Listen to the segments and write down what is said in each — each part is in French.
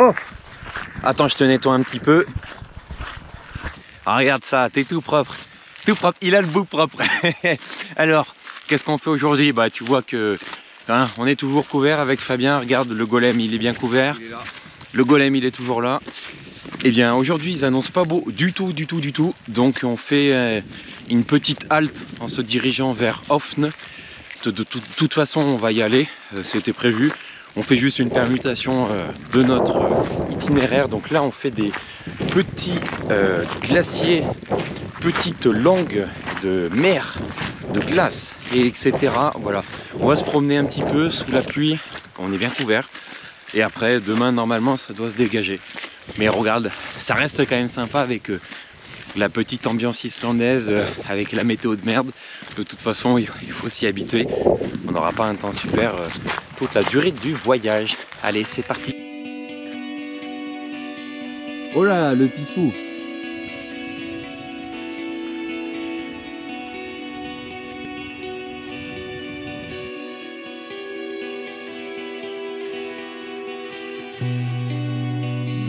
Oh, attends, je te nettoie un petit peu. Ah, regarde ça, t'es tout propre. Tout propre, il a le bout propre. Alors, qu'est-ce qu'on fait aujourd'hui? Bah, tu vois que hein, on est toujours couvert avec Fabien. Regarde, le golem, il est bien couvert. Il est là. Le golem, il est toujours là. Eh bien, aujourd'hui, ils annoncent pas beau du tout. Donc, on fait une petite halte en se dirigeant vers Hoffn. De toute façon, on va y aller. C'était prévu. On fait juste une permutation de notre itinéraire. Donc là, on fait des petits glaciers, petites langues de mer, de glace, et etc. Voilà, on va se promener un petit peu sous la pluie. On est bien couvert. Et après, demain, normalement, ça doit se dégager. Mais regarde, ça reste quand même sympa avec la petite ambiance islandaise, avec la météo de merde. De toute façon, il faut s'y habituer. On n'aura pas un temps super toute la durée du voyage. Allez, c'est parti. Oh là, le pissou.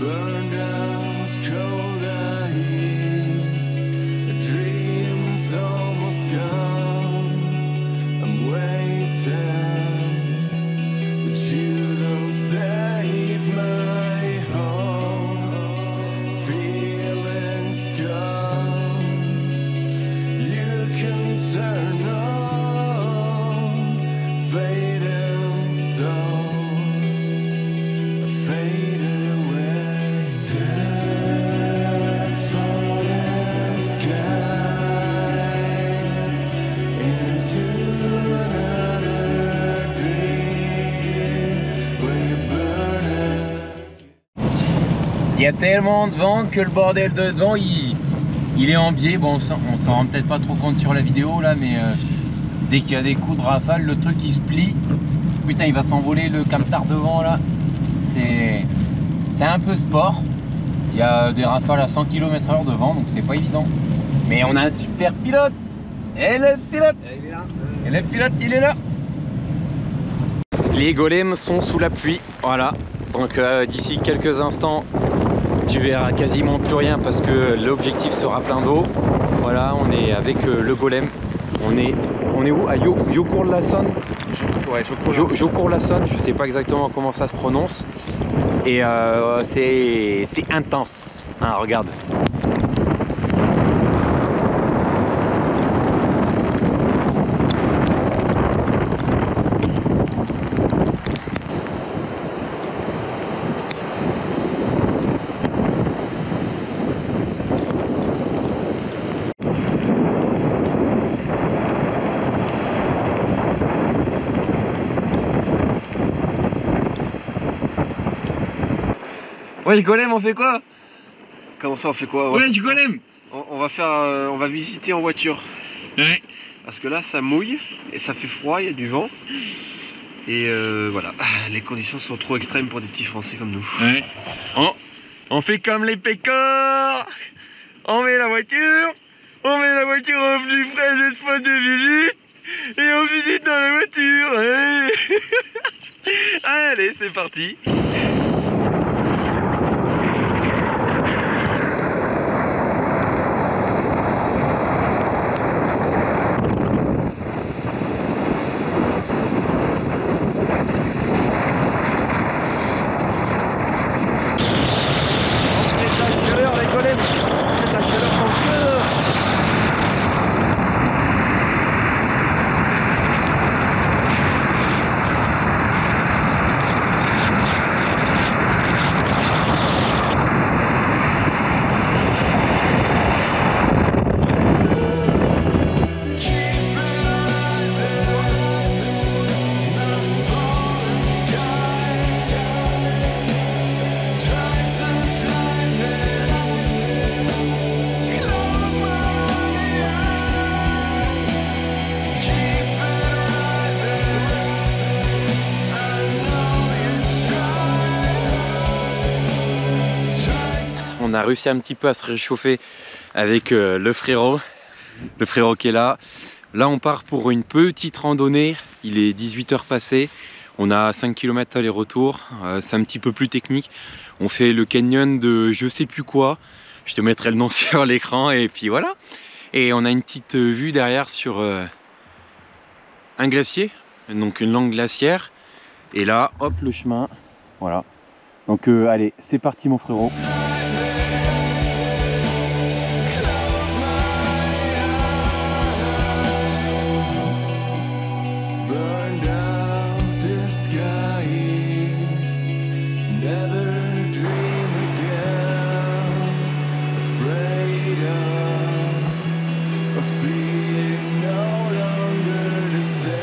Burned out, cold eyes, a dream's almost gone. I'm waiting, but you don't save my home. Feelings gone, you can turn on, fading soul, fade. Il y a tellement de vent que le bordel de devant il est en biais. Bon, on s'en rend peut-être pas trop compte sur la vidéo là, mais dès qu'il y a des coups de rafale, le truc il se plie. Putain, il va s'envoler le camtar devant là. C'est un peu sport. Il y a des rafales à 100 km/h de vent, donc c'est pas évident. Mais on a un super pilote. Et le pilote, Il est là. et le pilote, il est là. Les golems sont sous la pluie, voilà. Donc d'ici quelques instants, tu verras quasiment plus rien parce que l'objectif sera plein d'eau. Voilà, on est avec le golem. On est où? À Jökull-Lasson. Ouais, Jökull-Lasson, je sais pas exactement comment ça se prononce. Et c'est intense. Hein, regarde. Ouais, golem, on fait quoi? Comment ça, on fait quoi? Ouais, du golem. On va visiter en voiture. Ouais. Parce que là, ça mouille et ça fait froid, il y a du vent. Et voilà, les conditions sont trop extrêmes pour des petits Français comme nous. Ouais. On fait comme les pécores. On met la voiture en plus frais d'espace de visite. Et on visite dans la voiture. Ouais. Allez, c'est parti. On a réussi un petit peu à se réchauffer avec le frérot qui est là. Là on part pour une petite randonnée, il est 18 h passé. On a 5 km aller-retour, c'est un petit peu plus technique. On fait le canyon de je sais plus quoi, je te mettrai le nom sur l'écran et puis voilà. Et on a une petite vue derrière sur un glacier, donc une langue glaciaire. Et là, hop, le chemin, voilà. Donc allez, c'est parti mon frérot. Burned out, disguised, never dream again. Afraid of being no longer the same.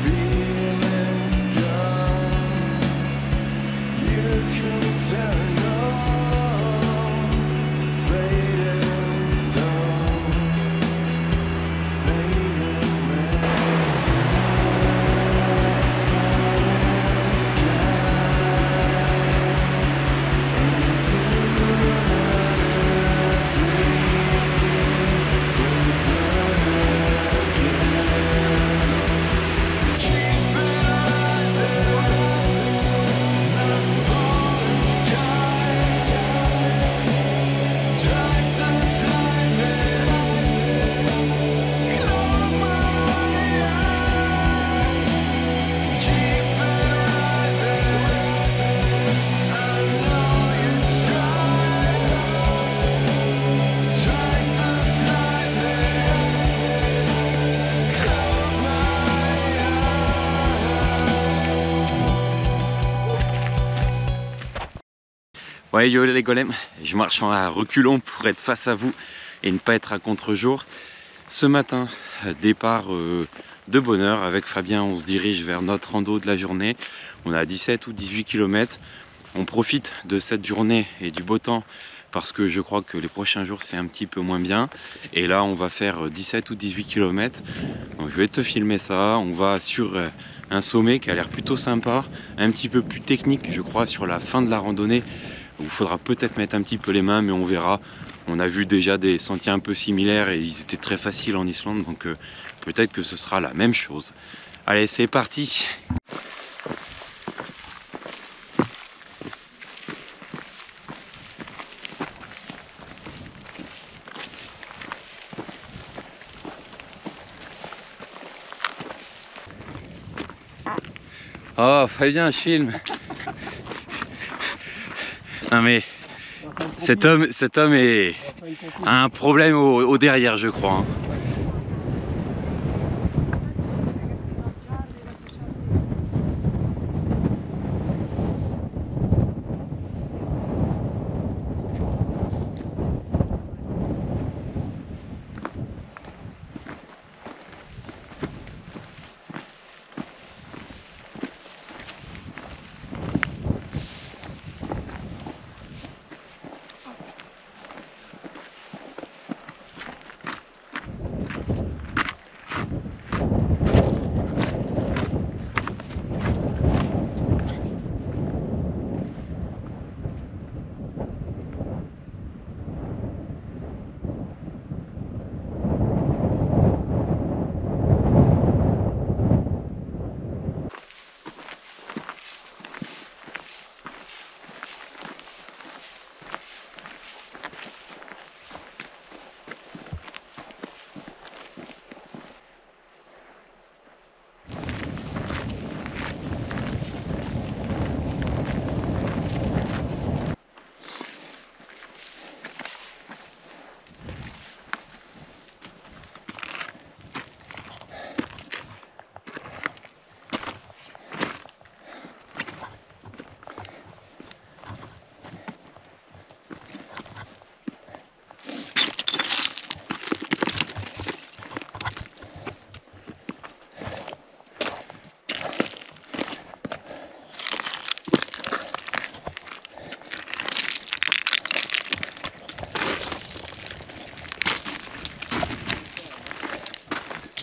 Feelings gone, you can turn on, fading stone, fading Ouais, yo les golems, je marche à reculons pour être face à vous et ne pas être à contre-jour. Ce matin, départ de bonne heure avec Fabien, on se dirige vers notre rando de la journée. On a 17 ou 18 km. On profite de cette journée et du beau temps parce que je crois que les prochains jours c'est un petit peu moins bien. Et là on va faire 17 ou 18 km. Donc je vais te filmer ça. On va sur un sommet qui a l'air plutôt sympa, un petit peu plus technique je crois sur la fin de la randonnée. Il faudra peut-être mettre un petit peu les mains, mais on verra. On a vu déjà des sentiers un peu similaires et ils étaient très faciles en Islande, donc peut-être que ce sera la même chose. Allez, c'est parti! Oh, Fabien, je filme! Non mais cet homme a un problème au derrière je crois. Hein.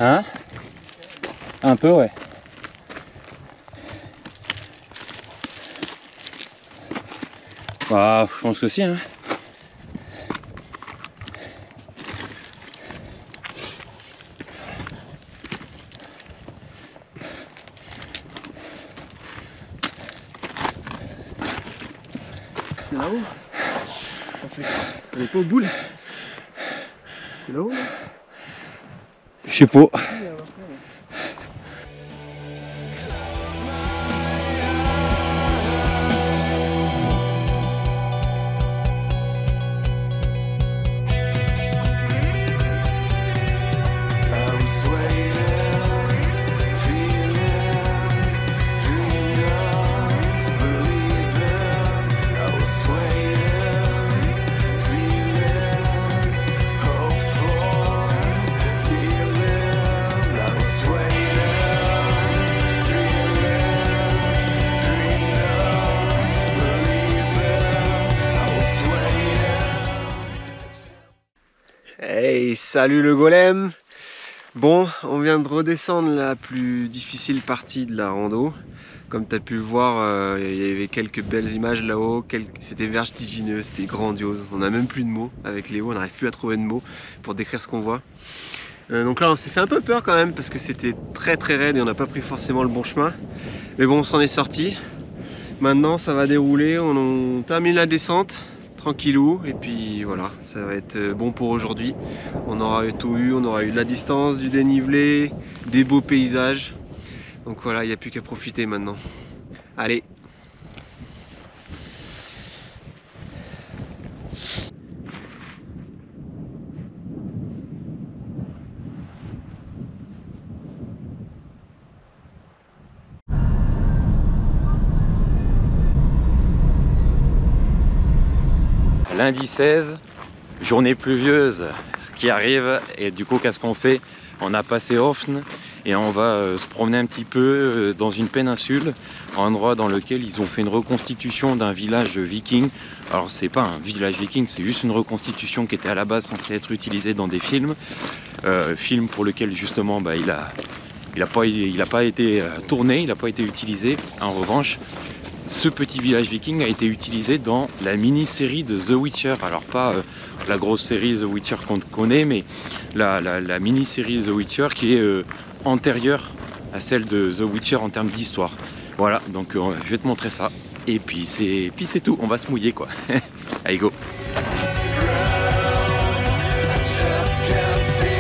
Hein? Un peu, ouais. Bah, je pense que si, hein. C'est là-haut. En fait, on n'est pas au bout là. C'est là-haut là. Je sais pas. I was waiting, feeling, dreamed of, believing. I was waiting, feeling, hope for healing. I was waiting, feeling, dreamed of, believing. I was waiting. Hey, salut le golem. Bon, on vient de redescendre la plus difficile partie de la rando. Comme tu as pu le voir, il y avait quelques belles images là-haut. C'était vertigineux, c'était grandiose. On n'a même plus de mots avec Léo, on n'arrive plus à trouver de mots pour décrire ce qu'on voit. Donc là, on s'est fait un peu peur quand même parce que c'était très très raide et on n'a pas pris forcément le bon chemin. Mais bon, on s'en est sorti. Maintenant, ça va dérouler. On termine la descente. Tranquillou, et puis voilà, ça va être bon pour aujourd'hui. On aura tout eu, on aura eu de la distance, du dénivelé, des beaux paysages. Donc voilà, il n'y a plus qu'à profiter maintenant. Allez! Lundi 16, journée pluvieuse qui arrive, et du coup qu'est-ce qu'on fait? On a passé Hoffn et on va se promener un petit peu dans une péninsule, un endroit dans lequel ils ont fait une reconstitution d'un village viking. Alors c'est pas un village viking, c'est juste une reconstitution qui était à la base censée être utilisée dans des films, film pour lequel justement il n'a pas été tourné, il n'a pas été utilisé. En revanche, ce petit village viking a été utilisé dans la mini-série de The Witcher. Alors pas la grosse série The Witcher qu'on connaît, mais la mini-série The Witcher qui est antérieure à celle de The Witcher en termes d'histoire. Voilà, donc je vais te montrer ça. Et puis c'est tout, on va se mouiller quoi. Allez go. I just can't feel the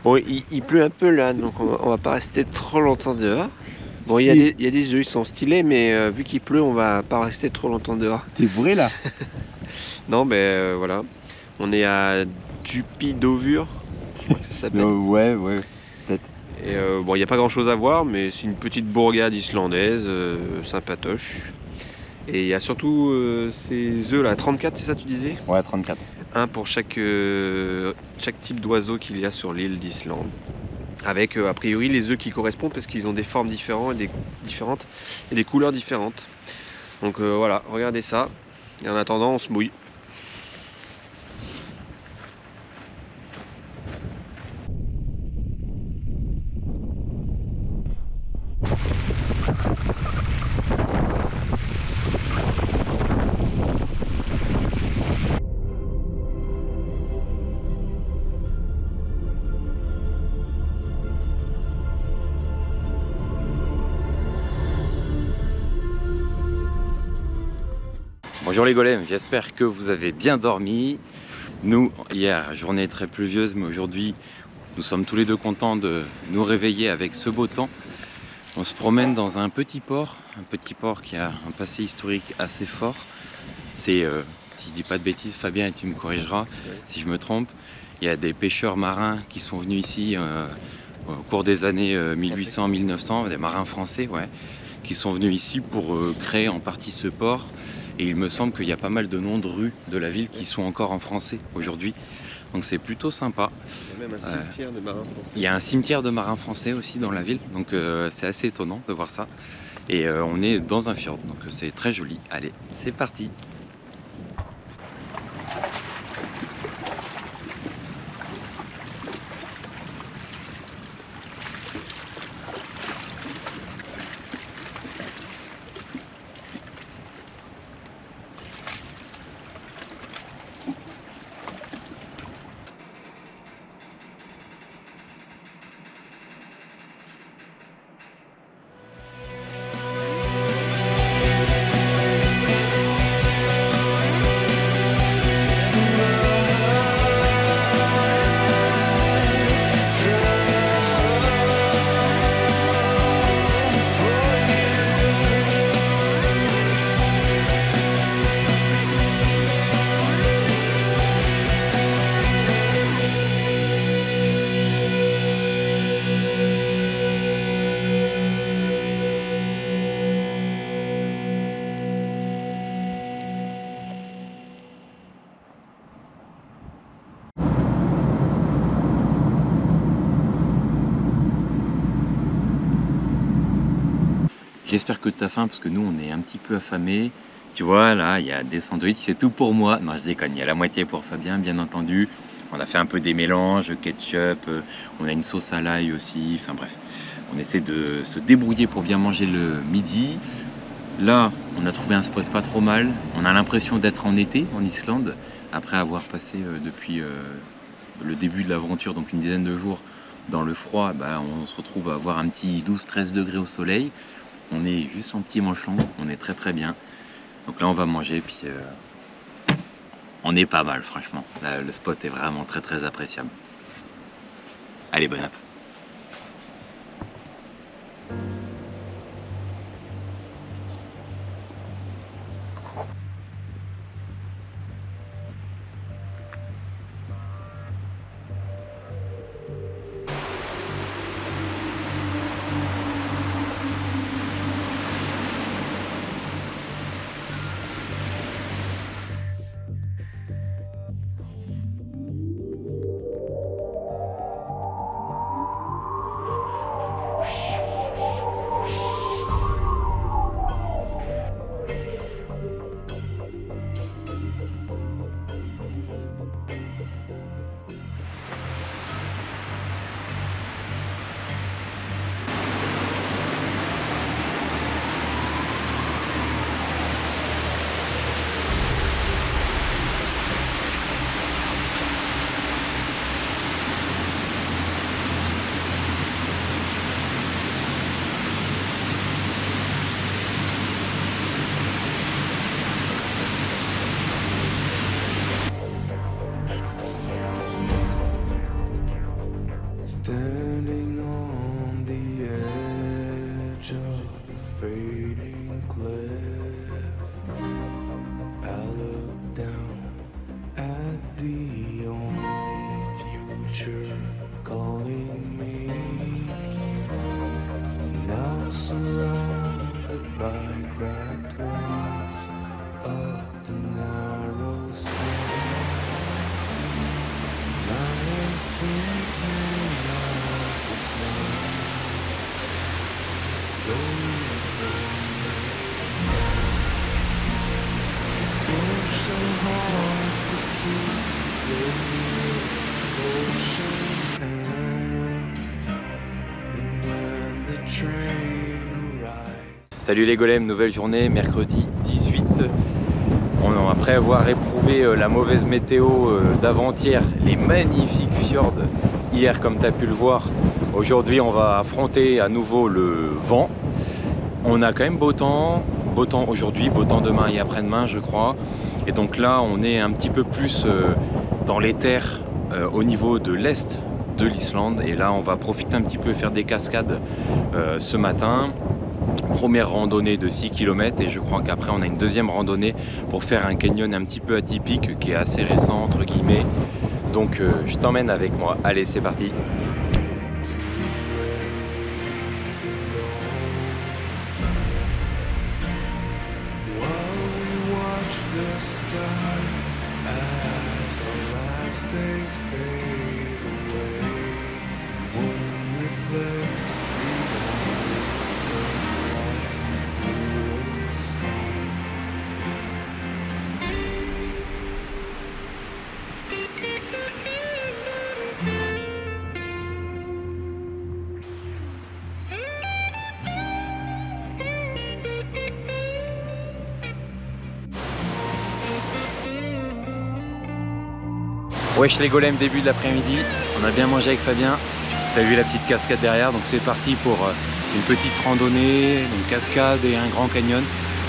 Bon, il pleut un peu là, donc on va pas rester trop longtemps dehors. Bon, il y a des œufs, ils sont stylés, mais vu qu'il pleut, on va pas rester trop longtemps dehors. T'es bourré là? Non, mais voilà. On est à Djupidovur, je crois que ça s'appelle. Ouais, peut-être. Et bon, il n'y a pas grand chose à voir, mais c'est une petite bourgade islandaise, sympatoche. Et il y a surtout ces œufs là, 34, c'est ça tu disais? Ouais, 34. Un pour chaque type d'oiseau qu'il y a sur l'île d'Islande. Avec a priori les œufs qui correspondent parce qu'ils ont des formes différentes et des couleurs différentes. Donc voilà, regardez ça. Et en attendant, on se mouille. Bonjour les golems, j'espère que vous avez bien dormi. Nous, hier, journée très pluvieuse, mais aujourd'hui, nous sommes tous les deux contents de nous réveiller avec ce beau temps. On se promène dans un petit port qui a un passé historique assez fort. C'est, si je dis pas de bêtises, Fabien, et tu me corrigeras si je me trompe, il y a des pêcheurs marins qui sont venus ici au cours des années 1800-1900, des marins français, ouais, qui sont venus ici pour créer en partie ce port. Et il me semble qu'il y a pas mal de noms de rues de la ville qui sont encore en français aujourd'hui. Donc c'est plutôt sympa. Il y a même un cimetière de marins français. Il y a un cimetière de marins français aussi dans la ville. Donc c'est assez étonnant de voir ça. Et on est dans un fjord, donc c'est très joli. Allez, c'est parti! J'espère que tu as faim parce que nous on est un petit peu affamés. Tu vois là, il y a des sandwichs, c'est tout pour moi. Non, je déconne, il y a la moitié pour Fabien, bien entendu. On a fait un peu des mélanges, ketchup, on a une sauce à l'ail aussi. Enfin bref, on essaie de se débrouiller pour bien manger le midi. Là, on a trouvé un spot pas trop mal. On a l'impression d'être en été en Islande après avoir passé depuis le début de l'aventure, donc une dizaine de jours dans le froid. On se retrouve à avoir un petit 12-13 degrés au soleil. On est juste en petit manche long, on est très très bien. Donc là on va manger, puis on est pas mal franchement. Là, le spot est vraiment très très appréciable. Allez, bon app. Standing on the edge of a fading cliff, I look down at the only future calling me. Now surrounded by cracked walls up the narrow stairs, now I'm thinking Salut les golems, nouvelle journée, mercredi 18. Après avoir éprouvé la mauvaise météo d'avant-hier, les magnifiques fjords hier comme tu as pu le voir, aujourd'hui on va affronter à nouveau le vent. On a quand même beau temps aujourd'hui, beau temps demain et après-demain je crois. Et donc là on est un petit peu plus dans les terres au niveau de l'est de l'Islande. Et là on va profiter un petit peu, faire des cascades ce matin. Première randonnée de 6 km et je crois qu'après on a une deuxième randonnée pour faire un canyon un petit peu atypique qui est assez récent entre guillemets. Donc je t'emmène avec moi, allez c'est parti. die as our last days fade away. Moon reflects the only sunlight we will see. Wesh les golems, début de l'après-midi, on a bien mangé avec Fabien, t'as vu la petite cascade derrière, donc c'est parti pour une petite randonnée, une cascade et un grand canyon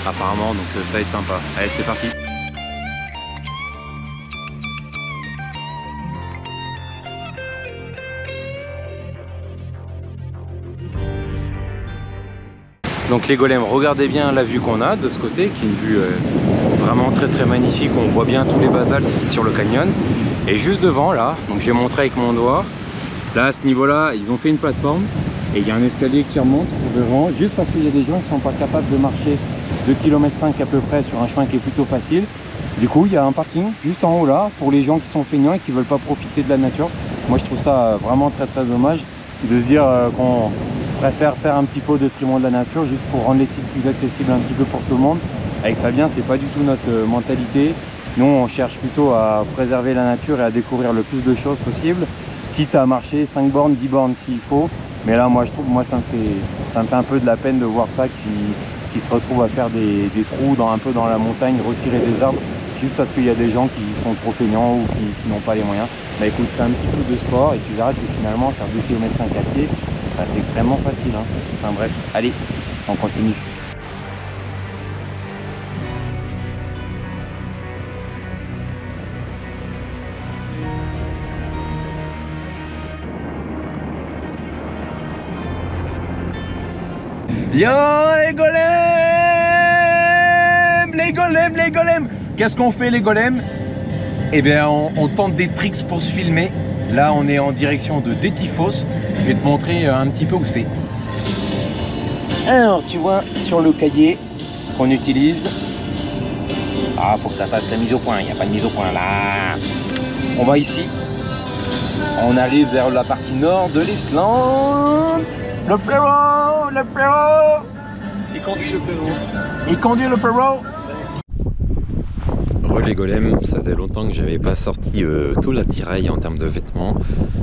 apparemment, donc ça va être sympa. Allez, c'est parti. Donc les golems, regardez bien la vue qu'on a de ce côté, qui est une vue vraiment très magnifique. On voit bien tous les basaltes sur le canyon. Et juste devant là, donc j'ai montré avec mon doigt, là à ce niveau là, ils ont fait une plateforme et il y a un escalier qui remonte devant, juste parce qu'il y a des gens qui sont pas capables de marcher 2,5 km à peu près sur un chemin qui est plutôt facile. Du coup, il y a un parking juste en haut là pour les gens qui sont feignants et qui veulent pas profiter de la nature. Moi je trouve ça vraiment très dommage de se dire qu'on préfère faire un petit peu au détriment de la nature juste pour rendre les sites plus accessibles un petit peu pour tout le monde. Avec Fabien, c'est pas du tout notre mentalité. Nous, on cherche plutôt à préserver la nature et à découvrir le plus de choses possible, quitte à marcher 5 bornes, 10 bornes s'il faut. Mais là, moi, je trouve, ça me fait un peu de la peine de voir ça qui se retrouve à faire des trous un peu dans la montagne, retirer des arbres, juste parce qu'il y a des gens qui sont trop feignants ou qui n'ont pas les moyens. Bah écoute, fais un petit peu de sport et tu verras que finalement, faire 2,5 km à pied, bah, c'est extrêmement facile, hein. Enfin bref, allez, on continue. Yo les golems, qu'est-ce qu'on fait les golems? Eh bien on tente des tricks pour se filmer. Là on est en direction de Détifos. Je vais te montrer un petit peu où c'est. Alors tu vois sur le cahier qu'on utilise. Ah, faut que ça fasse la mise au point, il n'y a pas de mise au point là. On va ici. On arrive vers la partie nord de l'Islande. Le frérot, il conduit le frérot. Il conduit le frérot. Les golems, ça faisait longtemps que j'avais pas sorti tout l'attirail en termes de vêtements.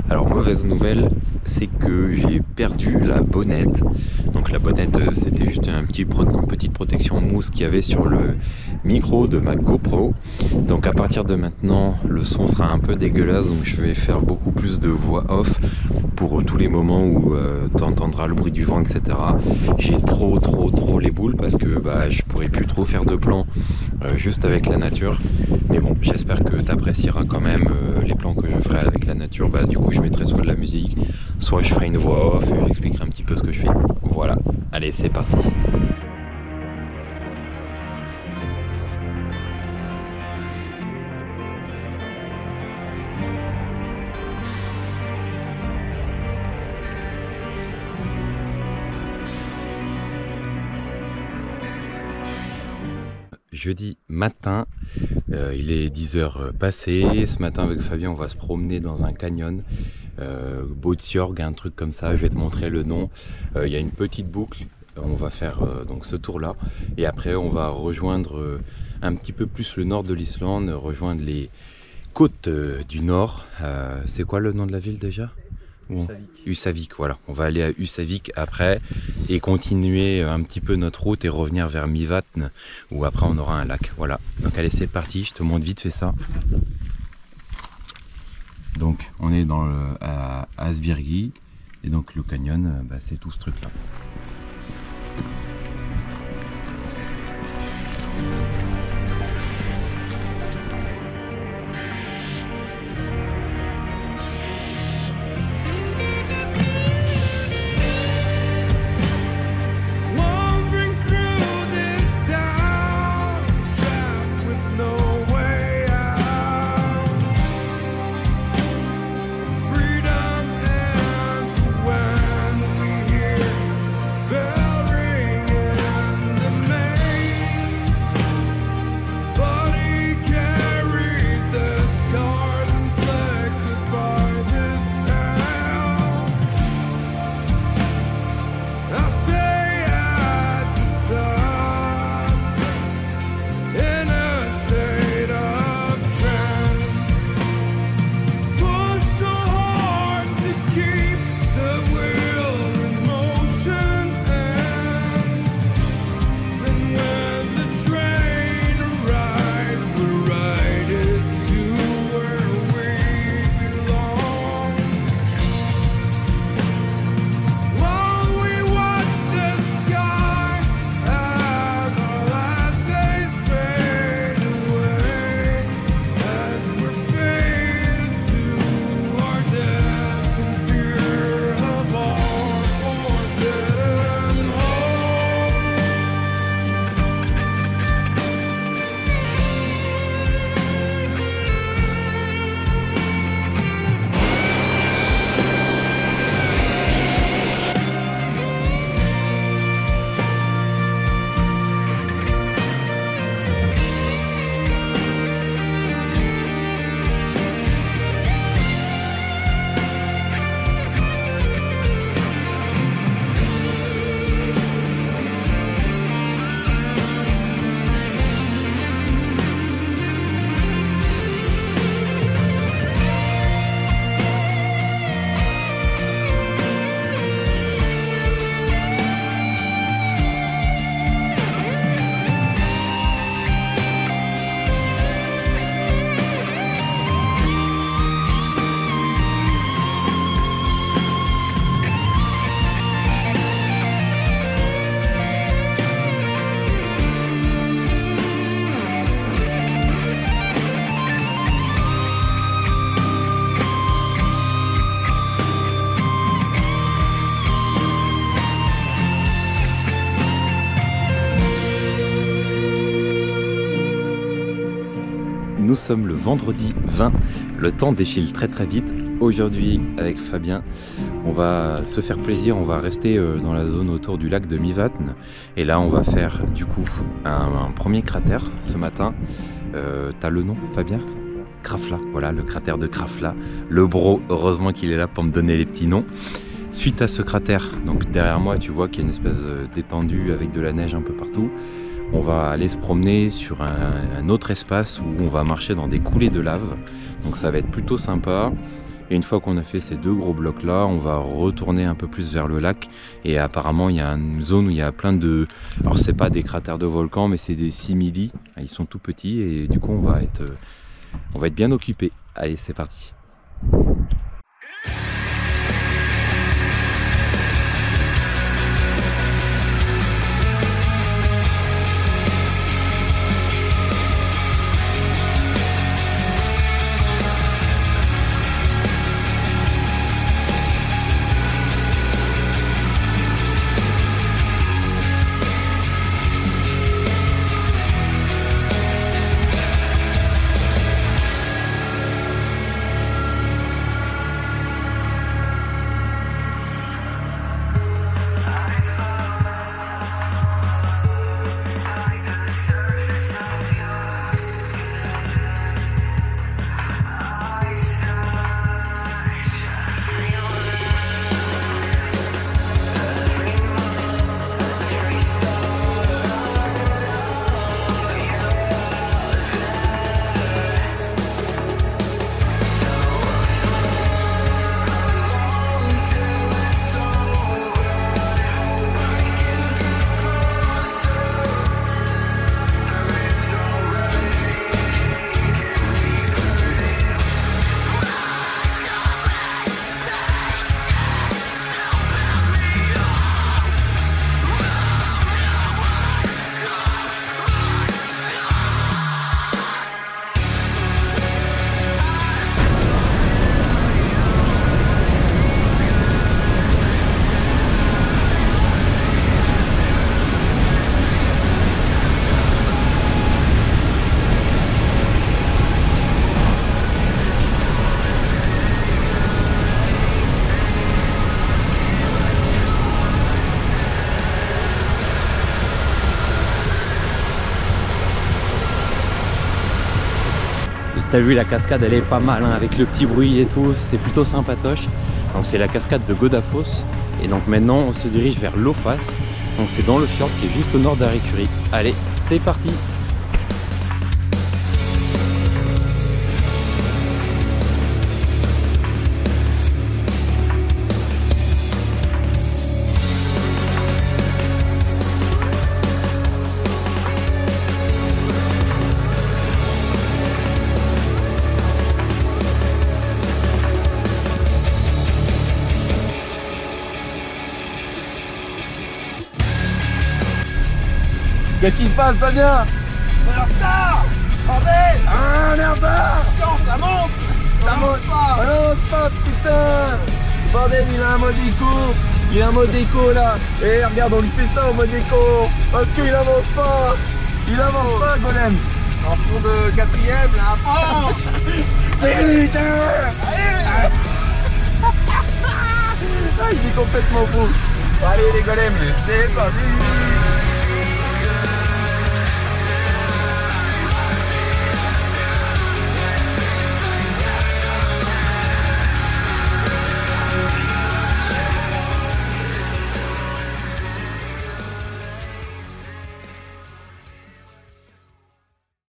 Alors mauvaise nouvelle, c'est que j'ai perdu la bonnette. Donc la bonnette, c'était juste une petite protection mousse qu'il y avait sur le micro de ma GoPro. Donc à partir de maintenant, le son sera un peu dégueulasse, donc je vais faire beaucoup plus de voix off pour tous les moments où tu entendras le bruit du vent, etc. J'ai trop les boules parce que je pourrais plus trop faire de plans juste avec la nature. Mais bon, j'espère que tu apprécieras quand même les plans que je ferai avec la nature. Du coup, je mettrai soit de la musique, soit je ferai une voix off et j'expliquerai un petit peu ce que je fais. Voilà, allez, c'est parti. Jeudi matin, il est 10h passé. Ce matin avec Fabien on va se promener dans un canyon, Botsiorg, un truc comme ça, je vais te montrer le nom. Il y a une petite boucle, on va faire donc ce tour là et après on va rejoindre un petit peu plus le nord de l'Islande, rejoindre les côtes du nord. C'est quoi le nom de la ville déjà? Husavik, voilà. On va aller à Husavik après et continuer un petit peu notre route et revenir vers Mývatn où après on aura un lac. Voilà. Donc allez, c'est parti, je te montre vite fait ça. Donc on est à Asbyrgi et donc le canyon, c'est tout ce truc là. Freedom ends when we hear bell ring nous sommes le vendredi 20. Le temps défile très très vite. Aujourd'hui avec Fabien, on va se faire plaisir, on va rester dans la zone autour du lac de Mývatn. Et là on va faire du coup un premier cratère ce matin. T'as le nom Fabien? Krafla, voilà le cratère de Krafla. Le bro, heureusement qu'il est là pour me donner les petits noms. Suite à ce cratère, donc derrière moi tu vois qu'il y a une espèce d'étendue avec de la neige un peu partout. On va aller se promener sur un autre espace où on va marcher dans des coulées de lave. Donc ça va être plutôt sympa. Et une fois qu'on a fait ces deux gros blocs là, on va retourner un peu plus vers le lac. Et apparemment il y a une zone où il y a plein de... Alors c'est pas des cratères de volcans mais c'est des simili. Ils sont tout petits et du coup on va être bien occupé. Allez c'est parti. T'as vu la cascade, elle est pas mal hein, avec le petit bruit et tout, c'est plutôt sympatoche. Donc c'est la cascade de Godafoss et donc maintenant on se dirige vers Lofas. Donc c'est dans le fjord qui est juste au nord d'Arekurich. Allez, c'est parti. Qu'est-ce qui se passe, Fabien? On est en retard! Bordel! Ah, on est en retard! Non, ça monte! Ça monte pas! Ah non, pas, putain! Bordel, il a un mode éco! Il a un mode éco là! Et regarde, on lui fait ça au mode éco! Parce qu'il avance pas! Il avance pas, Golem! En fond de quatrième là! Oh! Putain! Ah, il est complètement fou! Allez les golems, c'est parti!